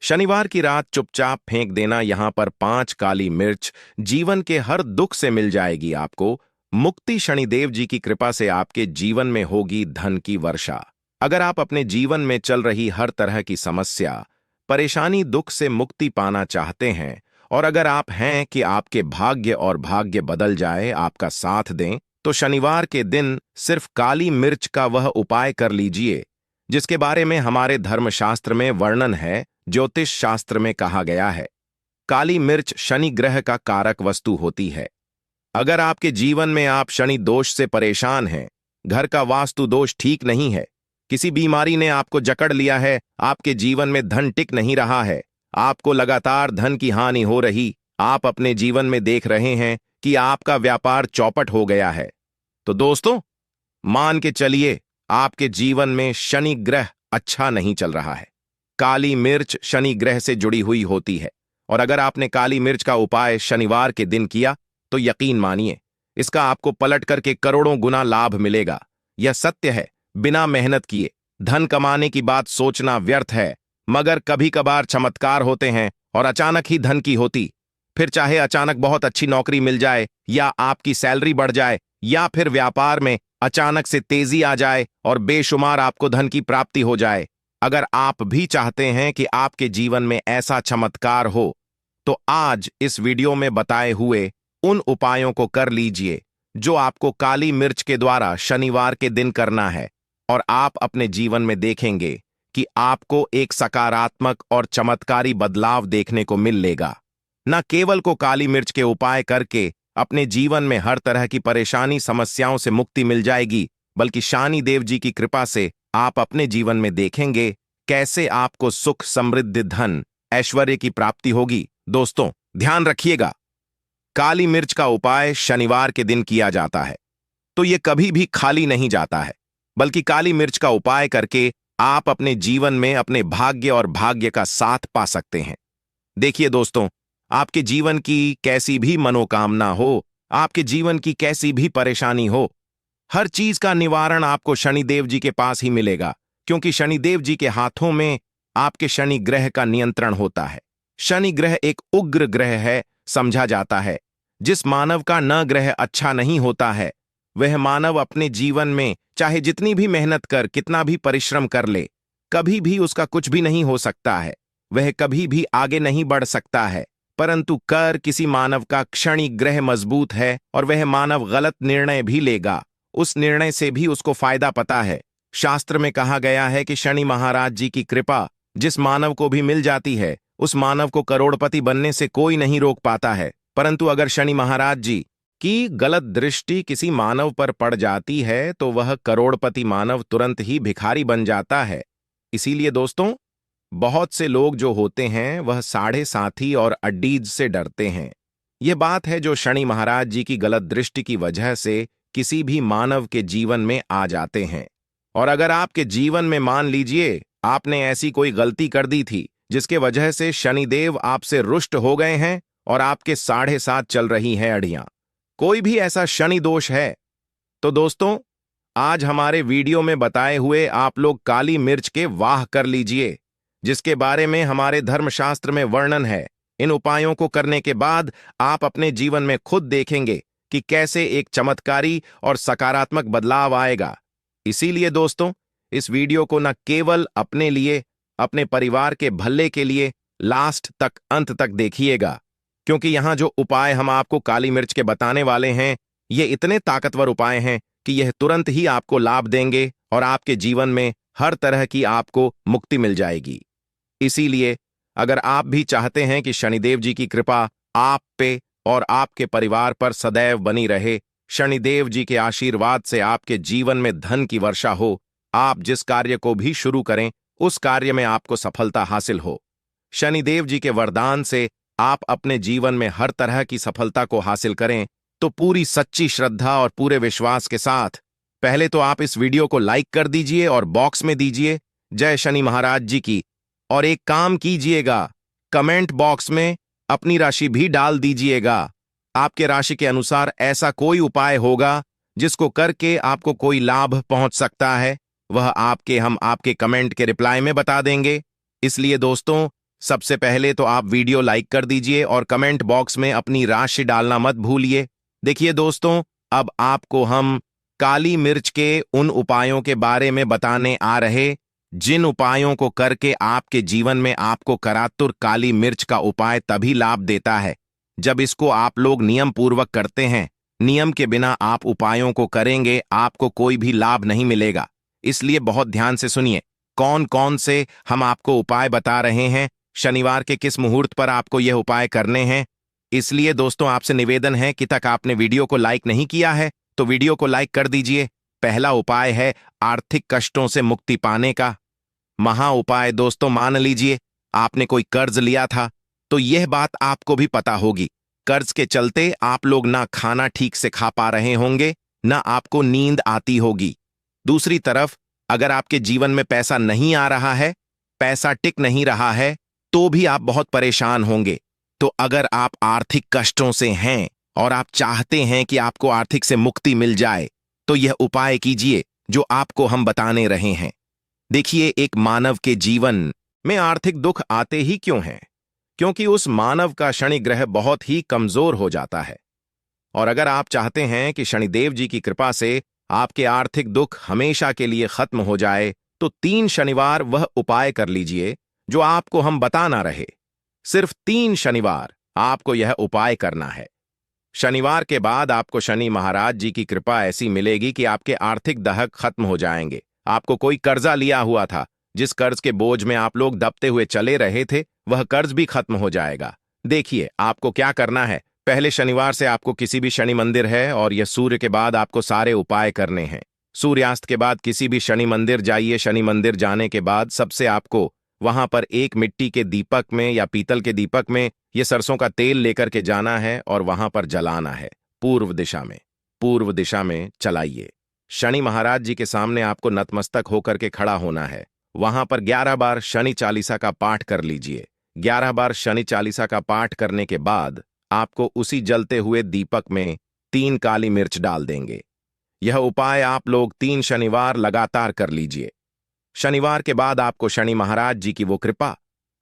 शनिवार की रात चुपचाप फेंक देना यहां पर 5 काली मिर्च जीवन के हर दुख से मिल जाएगी आपको। मुक्ति शनिदेव जी की कृपा से आपके जीवन में होगी धन की वर्षा। अगर आप अपने जीवन में चल रही हर तरह की समस्या, परेशानी, दुख से मुक्ति पाना चाहते हैं और अगर आप हैं कि आपके भाग्य और भाग्य बदल जाए, आपका साथ दें, तो शनिवार के दिन सिर्फ काली मिर्च का वह उपाय कर लीजिए जिसके बारे में हमारे धर्मशास्त्र में वर्णन है, ज्योतिष शास्त्र में कहा गया है। काली मिर्च शनि ग्रह का कारक वस्तु होती है। अगर आपके जीवन में आप शनि दोष से परेशान हैं, घर का वास्तु दोष ठीक नहीं है, किसी बीमारी ने आपको जकड़ लिया है, आपके जीवन में धन टिक नहीं रहा है, आपको लगातार धन की हानि हो रही, आप अपने जीवन में देख रहे हैं कि आपका व्यापार चौपट हो गया है, तो दोस्तों मान के चलिए आपके जीवन में शनि ग्रह अच्छा नहीं चल रहा है। काली मिर्च शनि ग्रह से जुड़ी हुई होती है और अगर आपने काली मिर्च का उपाय शनिवार के दिन किया तो यकीन मानिए इसका आपको पलट करके करोड़ों गुना लाभ मिलेगा। यह सत्य है, बिना मेहनत किए धन कमाने की बात सोचना व्यर्थ है, मगर कभी कभार चमत्कार होते हैं और अचानक ही धन की होती। फिर चाहे अचानक बहुत अच्छी नौकरी मिल जाए या आपकी सैलरी बढ़ जाए या फिर व्यापार में अचानक से तेजी आ जाए और बेशुमार आपको धन की प्राप्ति हो जाए। अगर आप भी चाहते हैं कि आपके जीवन में ऐसा चमत्कार हो तो आज इस वीडियो में बताए हुए उन उपायों को कर लीजिए जो आपको काली मिर्च के द्वारा शनिवार के दिन करना है और आप अपने जीवन में देखेंगे कि आपको एक सकारात्मक और चमत्कारी बदलाव देखने को मिलेगा। न केवल को काली मिर्च के उपाय करके अपने जीवन में हर तरह की परेशानी समस्याओं से मुक्ति मिल जाएगी, बल्कि शनि देव जी की कृपा से आप अपने जीवन में देखेंगे कैसे आपको सुख, समृद्धि, धन, ऐश्वर्य की प्राप्ति होगी। दोस्तों ध्यान रखिएगा, काली मिर्च का उपाय शनिवार के दिन किया जाता है तो यह कभी भी खाली नहीं जाता है, बल्कि काली मिर्च का उपाय करके आप अपने जीवन में अपने भाग्य और भाग्य का साथ पा सकते हैं। देखिए दोस्तों, आपके जीवन की कैसी भी मनोकामना हो, आपके जीवन की कैसी भी परेशानी हो, हर चीज का निवारण आपको शनिदेव जी के पास ही मिलेगा, क्योंकि शनिदेव जी के हाथों में आपके शनि ग्रह का नियंत्रण होता है। शनि ग्रह एक उग्र ग्रह है समझा जाता है। जिस मानव का न ग्रह अच्छा नहीं होता है, वह मानव अपने जीवन में चाहे जितनी भी मेहनत कर, कितना भी परिश्रम कर ले, कभी भी उसका कुछ भी नहीं हो सकता है, वह कभी भी आगे नहीं बढ़ सकता है। परंतु कर किसी मानव का क्षणि ग्रह मजबूत है और वह मानव गलत निर्णय भी लेगा, उस निर्णय से भी उसको फायदा पता है। शास्त्र में कहा गया है कि शनि महाराज जी की कृपा जिस मानव को भी मिल जाती है, उस मानव को करोड़पति बनने से कोई नहीं रोक पाता है। परंतु अगर शनि महाराज जी की गलत दृष्टि किसी मानव पर पड़ जाती है तो वह करोड़पति मानव तुरंत ही भिखारी बन जाता है। इसीलिए दोस्तों, बहुत से लोग जो होते हैं वह साढ़े साथी और अड्डीज से डरते हैं। यह बात है जो शनि महाराज जी की गलत दृष्टि की वजह से किसी भी मानव के जीवन में आ जाते हैं। और अगर आपके जीवन में मान लीजिए आपने ऐसी कोई गलती कर दी थी जिसके वजह से शनिदेव आपसे रुष्ट हो गए हैं और आपके साढ़े साथ चल रही हैं अड़ियां, कोई भी ऐसा शनि दोष है, तो दोस्तों आज हमारे वीडियो में बताए हुए आप लोग काली मिर्च के वाह कर लीजिए, जिसके बारे में हमारे धर्मशास्त्र में वर्णन है। इन उपायों को करने के बाद आप अपने जीवन में खुद देखेंगे कि कैसे एक चमत्कारी और सकारात्मक बदलाव आएगा। इसीलिए दोस्तों, इस वीडियो को न केवल अपने लिए, अपने परिवार के भले के लिए लास्ट तक, अंत तक देखिएगा, क्योंकि यहां जो उपाय हम आपको काली मिर्च के बताने वाले हैं, ये इतने ताकतवर उपाय हैं कि यह तुरंत ही आपको लाभ देंगे और आपके जीवन में हर तरह की आपको मुक्ति मिल जाएगी। इसीलिए अगर आप भी चाहते हैं कि शनिदेव जी की कृपा आप पे और आपके परिवार पर सदैव बनी रहे, शनिदेव जी के आशीर्वाद से आपके जीवन में धन की वर्षा हो, आप जिस कार्य को भी शुरू करें उस कार्य में आपको सफलता हासिल हो, शनिदेव जी के वरदान से आप अपने जीवन में हर तरह की सफलता को हासिल करें, तो पूरी सच्ची श्रद्धा और पूरे विश्वास के साथ पहले तो आप इस वीडियो को लाइक कर दीजिए और बॉक्स में दीजिए जय शनि महाराज जी की, और एक काम कीजिएगा, कमेंट बॉक्स में अपनी राशि भी डाल दीजिएगा। आपके राशि के अनुसार ऐसा कोई उपाय होगा जिसको करके आपको कोई लाभ पहुंच सकता है, वह हम आपके कमेंट के रिप्लाई में बता देंगे। इसलिए दोस्तों, सबसे पहले तो आप वीडियो लाइक कर दीजिए और कमेंट बॉक्स में अपनी राशि डालना मत भूलिए। देखिए दोस्तों, अब आपको हम काली मिर्च के उन उपायों के बारे में बताने आ रहे, जिन उपायों को करके आपके जीवन में आपको करातुर काली मिर्च का उपाय तभी लाभ देता है जब इसको आप लोग नियम पूर्वक करते हैं। नियम के बिना आप उपायों को करेंगे, आपको कोई भी लाभ नहीं मिलेगा। इसलिए बहुत ध्यान से सुनिए कौन कौन से हम आपको उपाय बता रहे हैं, शनिवार के किस मुहूर्त पर आपको यह उपाय करने हैं। इसलिए दोस्तों, आपसे निवेदन है कि तक आपने वीडियो को लाइक नहीं किया है तो वीडियो को लाइक कर दीजिए। पहला उपाय है आर्थिक कष्टों से मुक्ति पाने का महा उपाय। दोस्तों, मान लीजिए आपने कोई कर्ज लिया था, तो यह बात आपको भी पता होगी। कर्ज के चलते आप लोग ना खाना ठीक से खा पा रहे होंगे, ना आपको नींद आती होगी। दूसरी तरफ अगर आपके जीवन में पैसा नहीं आ रहा है, पैसा टिक नहीं रहा है, तो भी आप बहुत परेशान होंगे। तो अगर आप आर्थिक कष्टों से हैं और आप चाहते हैं कि आपको आर्थिक से मुक्ति मिल जाए, तो यह उपाय कीजिए जो आपको हम बताने रहे हैं। देखिए, एक मानव के जीवन में आर्थिक दुख आते ही क्यों हैं? क्योंकि उस मानव का शनि ग्रह बहुत ही कमजोर हो जाता है। और अगर आप चाहते हैं कि शनिदेव जी की कृपा से आपके आर्थिक दुख हमेशा के लिए खत्म हो जाए, तो 3 शनिवार वह उपाय कर लीजिए जो आपको हम बता ना रहे। सिर्फ 3 शनिवार आपको यह उपाय करना है। शनिवार के बाद आपको शनि महाराज जी की कृपा ऐसी मिलेगी कि आपके आर्थिक दहक खत्म हो जाएंगे। आपको कोई कर्जा लिया हुआ था, जिस कर्ज के बोझ में आप लोग दबते हुए चले रहे थे, वह कर्ज भी खत्म हो जाएगा। देखिए, आपको क्या करना है। पहले शनिवार से आपको किसी भी शनि मंदिर है, और यह सूर्य के बाद आपको सारे उपाय करने हैं। सूर्यास्त के बाद किसी भी शनि मंदिर जाइए। शनि मंदिर जाने के बाद सबसे आपको वहां पर एक मिट्टी के दीपक में या पीतल के दीपक में यह सरसों का तेल लेकर के जाना है और वहां पर जलाना है। पूर्व दिशा में चलाइए। शनि महाराज जी के सामने आपको नतमस्तक होकर के खड़ा होना है। वहां पर 11 बार शनि चालीसा का पाठ कर लीजिए। 11 बार शनि चालीसा का पाठ करने के बाद आपको उसी जलते हुए दीपक में 3 काली मिर्च डाल देंगे। यह उपाय आप लोग 3 शनिवार लगातार कर लीजिए। शनिवार के बाद आपको शनि महाराज जी की वो कृपा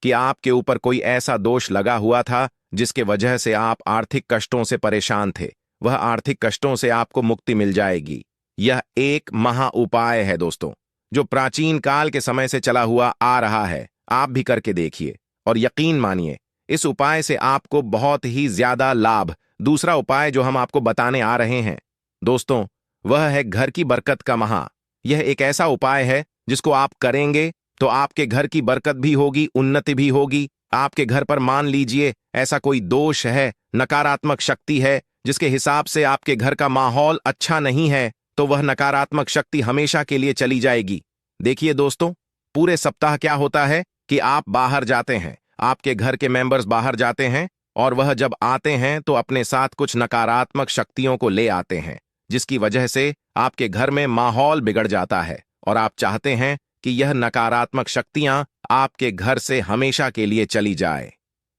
कि आपके ऊपर कोई ऐसा दोष लगा हुआ था जिसके वजह से आप आर्थिक कष्टों से परेशान थे, वह आर्थिक कष्टों से आपको मुक्ति मिल जाएगी। यह एक महा उपाय है दोस्तों, जो प्राचीन काल के समय से चला हुआ आ रहा है। आप भी करके देखिए और यकीन मानिए, इस उपाय से आपको बहुत ही ज्यादा लाभ। दूसरा उपाय जो हम आपको बताने आ रहे हैं दोस्तों, वह है घर की बरकत का महा। यह एक ऐसा उपाय है जिसको आप करेंगे तो आपके घर की बरकत भी होगी, उन्नति भी होगी। आपके घर पर मान लीजिए ऐसा कोई दोष है, नकारात्मक शक्ति है, जिसके हिसाब से आपके घर का माहौल अच्छा नहीं है, तो वह नकारात्मक शक्ति हमेशा के लिए चली जाएगी। देखिए दोस्तों, पूरे सप्ताह क्या होता है कि आप बाहर जाते हैं, आपके घर के मेंबर्स बाहर जाते हैं, और वह जब आते हैं तो अपने साथ कुछ नकारात्मक शक्तियों को ले आते हैं, जिसकी वजह से आपके घर में माहौल बिगड़ जाता है। और आप चाहते हैं कि यह नकारात्मक शक्तियां आपके घर से हमेशा के लिए चली जाए।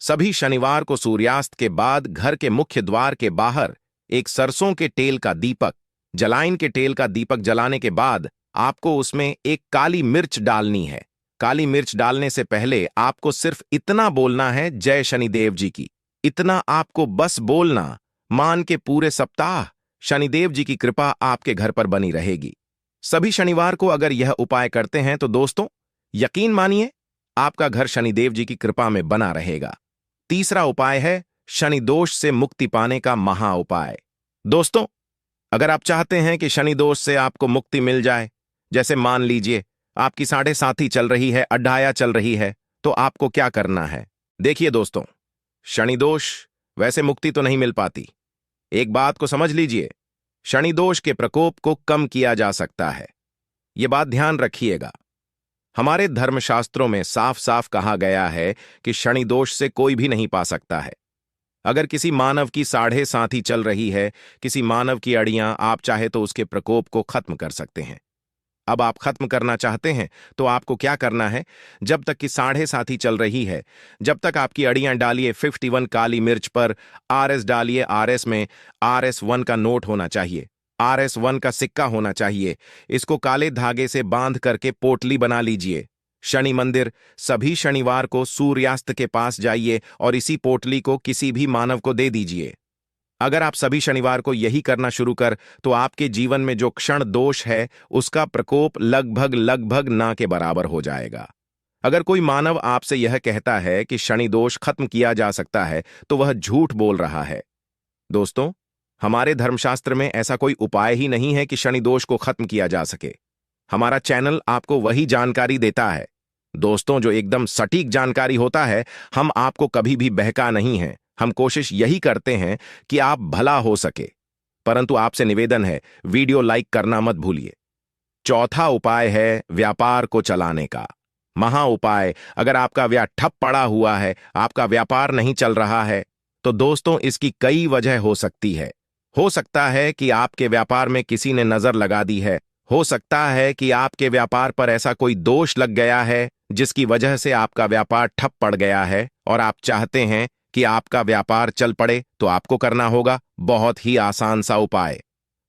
सभी शनिवार को सूर्यास्त के बाद घर के मुख्य द्वार के बाहर एक सरसों के तेल का दीपक, जलाइन के तेल का दीपक जलाने के बाद आपको उसमें एक काली मिर्च डालनी है। काली मिर्च डालने से पहले आपको सिर्फ इतना बोलना है, जय शनिदेव जी की। इतना आपको बस बोलना, मान के पूरे सप्ताह शनिदेव जी की कृपा आपके घर पर बनी रहेगी। सभी शनिवार को अगर यह उपाय करते हैं तो दोस्तों, यकीन मानिए आपका घर शनिदेव जी की कृपा में बना रहेगा। तीसरा उपाय है शनि दोष से मुक्ति पाने का महा उपाय। दोस्तों, अगर आप चाहते हैं कि शनि दोष से आपको मुक्ति मिल जाए, जैसे मान लीजिए आपकी 7.5 चल रही है, अड्ढाया चल रही है, तो आपको क्या करना है। देखिए दोस्तों, शनि दोष वैसे मुक्ति तो नहीं मिल पाती। एक बात को समझ लीजिए, शनि दोष के प्रकोप को कम किया जा सकता है। यह बात ध्यान रखिएगा। हमारे धर्मशास्त्रों में साफ साफ कहा गया है कि शनि दोष से कोई भी नहीं पा सकता है। अगर किसी मानव की 7.5 चल रही है, किसी मानव की अड़ियां, आप चाहे तो उसके प्रकोप को खत्म कर सकते हैं। अब आप खत्म करना चाहते हैं तो आपको क्या करना है, जब तक कि 7.5 चल रही है, जब तक आपकी अड़ियां डालिए 51 काली मिर्च पर, RS डालिए। RS में RS1 का नोट होना चाहिए, RS1 का सिक्का होना चाहिए। इसको काले धागे से बांध करके पोटली बना लीजिए। शनि मंदिर। सभी शनिवार को सूर्यास्त के पास जाइए और इसी पोटली को किसी भी मानव को दे दीजिए। अगर आप सभी शनिवार को यही करना शुरू कर तो आपके जीवन में जो क्षण दोष है उसका प्रकोप लगभग लगभग ना के बराबर हो जाएगा। अगर कोई मानव आपसे यह कहता है कि शनि दोष खत्म किया जा सकता है तो वह झूठ बोल रहा है। दोस्तों, हमारे धर्मशास्त्र में ऐसा कोई उपाय ही नहीं है कि शनि दोष को खत्म किया जा सके। हमारा चैनल आपको वही जानकारी देता है। दोस्तों, जो एकदम सटीक जानकारी होता है, हम आपको कभी भी बहका नहीं है। हम कोशिश यही करते हैं कि आप भला हो सके। परंतु आपसे निवेदन है, वीडियो लाइक करना मत भूलिए। चौथा उपाय है व्यापार को चलाने का महा उपाय। अगर आपका ठप पड़ा हुआ है, आपका व्यापार नहीं चल रहा है, तो दोस्तों इसकी कई वजह हो सकती है। हो सकता है कि आपके व्यापार में किसी ने नजर लगा दी है। हो सकता है कि आपके व्यापार पर ऐसा कोई दोष लग गया है जिसकी वजह से आपका व्यापार ठप पड़ गया है और आप चाहते हैं कि आपका व्यापार चल पड़े। तो आपको करना होगा बहुत ही आसान सा उपाय।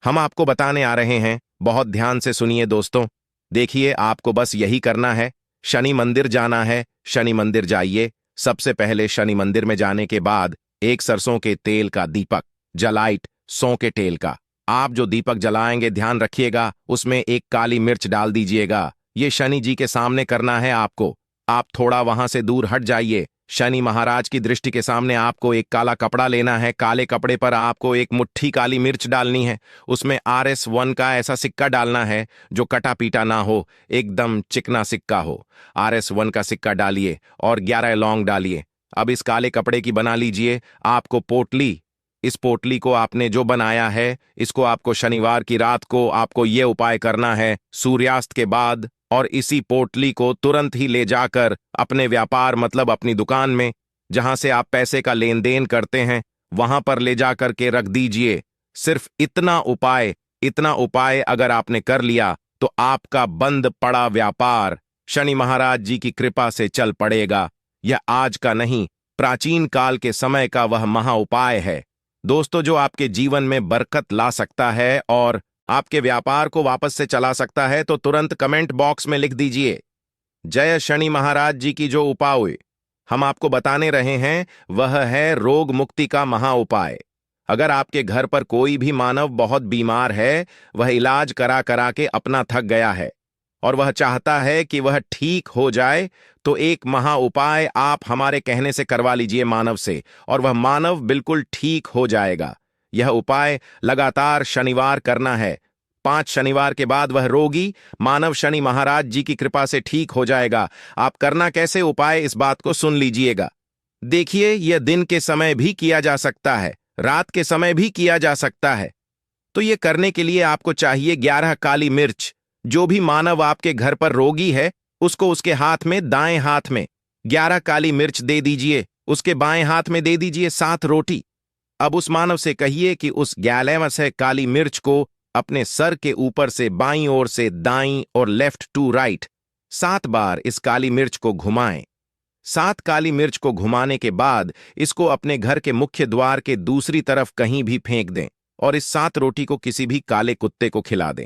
हम आपको बताने आ रहे हैं, बहुत ध्यान से सुनिए दोस्तों। देखिए, आपको बस यही करना है, शनि मंदिर जाना है। शनि मंदिर जाइए। सबसे पहले शनि मंदिर में जाने के बाद एक सरसों के तेल का दीपक जलाइट, सौ के तेल का आप जो दीपक जलाएंगे, ध्यान रखिएगा उसमें एक काली मिर्च डाल दीजिएगा। ये शनि जी के सामने करना है आपको। आप थोड़ा वहां से दूर हट जाइए। शनि महाराज की दृष्टि के सामने आपको एक काला कपड़ा लेना है। काले कपड़े पर आपको एक मुट्ठी काली मिर्च डालनी है। उसमें RS1 का ऐसा सिक्का डालना है जो कटा पीटा ना हो, एकदम चिकना सिक्का हो। RS1 का सिक्का डालिए और 11 लौंग डालिए। अब इस काले कपड़े की बना लीजिए आपको पोटली। इस पोटली को आपने जो बनाया है, इसको आपको शनिवार की रात को आपको ये उपाय करना है सूर्यास्त के बाद, और इसी पोटली को तुरंत ही ले जाकर अपने व्यापार मतलब अपनी दुकान में जहां से आप पैसे का लेन देन करते हैं वहां पर ले जाकर के रख दीजिए। सिर्फ इतना उपाय अगर आपने कर लिया तो आपका बंद पड़ा व्यापार शनि महाराज जी की कृपा से चल पड़ेगा। यह आज का नहीं, प्राचीन काल के समय का वह महा उपाय है दोस्तों, जो आपके जीवन में बरकत ला सकता है और आपके व्यापार को वापस से चला सकता है। तो तुरंत कमेंट बॉक्स में लिख दीजिए, जय शनि महाराज जी की। जो उपाय हम आपको बताने रहे हैं वह है रोग मुक्ति का महा उपाय। अगर आपके घर पर कोई भी मानव बहुत बीमार है, वह इलाज करा करा के अपना थक गया है और वह चाहता है कि वह ठीक हो जाए, तो एक महा उपाय आप हमारे कहने से करवा लीजिए मानव से, और वह मानव बिल्कुल ठीक हो जाएगा। यह उपाय लगातार शनिवार करना है। 5 शनिवार के बाद वह रोगी मानव शनि महाराज जी की कृपा से ठीक हो जाएगा। आप करना कैसे उपाय, इस बात को सुन लीजिएगा। देखिए, यह दिन के समय भी किया जा सकता है, रात के समय भी किया जा सकता है। तो यह करने के लिए आपको चाहिए 11 काली मिर्च। जो भी मानव आपके घर पर रोगी है, उसको उसके हाथ में, दाएं हाथ में 11 काली मिर्च दे दीजिए। उसके बाएं हाथ में दे दीजिए 7 रोटी। अब उस मानव से कहिए कि उस 11 काली मिर्च को अपने सर के ऊपर से बाईं ओर से दाईं और लेफ्ट टू राइट 7 बार इस काली मिर्च को घुमाएं। 7 काली मिर्च को घुमाने के बाद इसको अपने घर के मुख्य द्वार के दूसरी तरफ कहीं भी फेंक दें और इस 7 रोटी को किसी भी काले कुत्ते को खिला दें।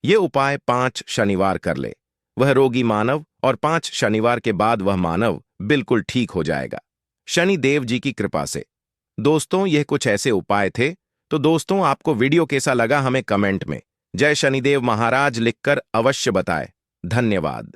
यह उपाय 5 शनिवार कर ले वह रोगी मानव, और 5 शनिवार के बाद वह मानव बिल्कुल ठीक हो जाएगा शनि देव जी की कृपा से। दोस्तों, यह कुछ ऐसे उपाय थे। तो दोस्तों, आपको वीडियो कैसा लगा हमें कमेंट में जय शनिदेव महाराज लिखकर अवश्य बताएं। धन्यवाद।